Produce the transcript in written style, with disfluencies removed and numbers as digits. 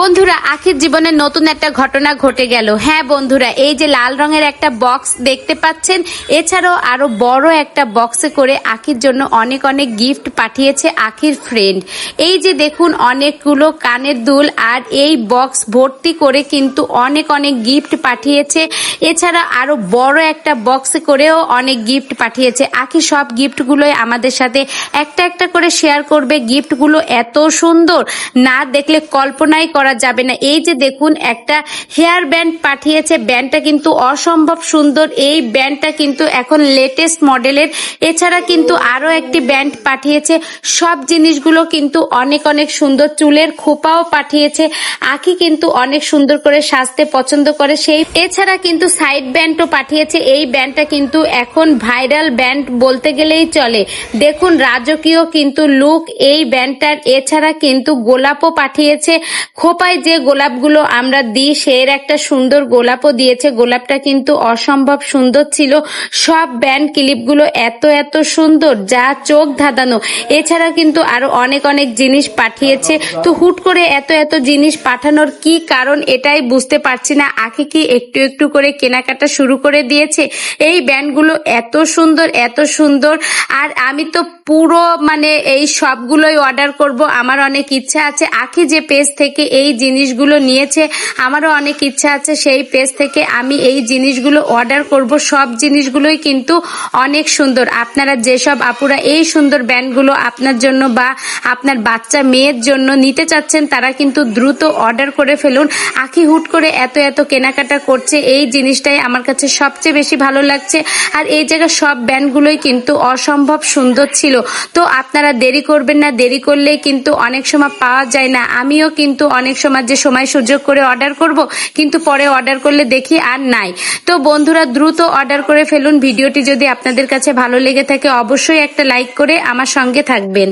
বন্ধুরা, আখির জীবনে নতুন একটা ঘটনা ঘটে গেল। হ্যাঁ বন্ধুরা, এই যে লাল রঙের একটা বক্স দেখতে পাচ্ছেন, এছাড়াও আরো বড় একটা বক্সে করে আখির জন্য অনেক অনেক গিফট পাঠিয়েছে আখির ফ্রেন্ড। এই যে দেখুন, অনেকগুলো কানের দুল আর এই বক্স ভর্তি করে কিন্তু অনেক অনেক গিফট পাঠিয়েছে। এছাড়া আরো বড় একটা বক্সে করেও অনেক গিফট পাঠিয়েছে। আখি সব গিফটগুলোই আমাদের সাথে একটা একটা করে শেয়ার করবে। গিফটগুলো এত সুন্দর, না দেখলে কল্পনাই করা যাবে না। এই যে দেখুন, একটা হেয়ার ব্যান্ড পাঠিয়েছে। ব্যান্ডটা কিন্তু অসম্ভব সুন্দর। এই ব্যান্ডটা কিন্তু এখন লেটেস্ট মডেলের। এছাড়া কিন্তু আরো একটি ব্যান্ড পাঠিয়েছে। সব জিনিসগুলো কিন্তু অনেক অনেক সুন্দর। চুলের খোপাও পাঠিয়েছে। আখি কিন্তু অনেক সুন্দর করে সাজতে পছন্দ করে সেই। এছাড়া কিন্তু সাইড ব্যান্ডও পাঠিয়েছে। এই ব্যান্ডটা কিন্তু এখন ভাইরাল ব্যান্ড বলতে গেলেই চলে। দেখুন, রাজকীয় কিন্তু লুক এই ব্যান্ডটার। এছাড়া কিন্তু গোলাপও পাঠিয়েছে। খোপায় যে গোলাপগুলো আমরা দিই সের একটা সুন্দর গোলাপও দিয়েছে। গোলাপটা কিন্তু অসম্ভব সুন্দর ছিল। সব ব্যান্ড ক্লিপগুলো এত এত সুন্দর, যা চোখ ধাঁধানো। এছাড়া কিন্তু আরো অনেক অনেক জিনিস পাঠিয়েছে। তো হুট করে এত এত জিনিস পাঠানোর কি কারণ, এটাই বুঝতে পারছি না। আখি কি একটু একটু করে কেনাকাটা শুরু করে দিয়েছে? এই ব্যান্ডগুলো এত সুন্দর, এত সুন্দর। আর আমি তো পুরো এই সবগুলোই অর্ডার করব। আমার অনেক ইচ্ছা আছে। আখি যে পেজ থেকে এই জিনিসগুলো নিয়েছে, আমারও অনেক ইচ্ছা আছে সেই পেজ থেকে আমি এই জিনিসগুলো অর্ডার করব। সব জিনিসগুলোই কিন্তু অনেক সুন্দর। আপনারা যেসব আপুরা এই সুন্দর ব্যান্ডগুলো আপনার জন্য বা আপনার বাচ্চা মেয়ের জন্য নিতে চাচ্ছেন, তারা কিন্তু দ্রুত অর্ডার করে ফেলুন। আখি হুট করে এত এত কেনাকাটা করছে, এই জিনিসটাই আমার কাছে সবচেয়ে বেশি ভালো লাগছে। আর এই জায়গায় সব ব্যান্ডগুলোই কিন্তু অসম্ভব সুন্দর ছিল। তো আপনারা দেরি করবেন না। দেরি করলেই কিন্তু অনেক সময় পাওয়া যায় না। আমিও কিন্তু অনেক সময় যে সময় সুযোগ করে অর্ডার করব, কিন্তু পরে অর্ডার করলে দেখি আর নাই। তো বন্ধুরা, দ্রুত অর্ডার করে ফেলুন। ভিডিওটি যদি আপনাদের কাছে ভালো লেগে থাকে, অবশ্যই একটা লাইক করে আমার সঙ্গে থাকবেন।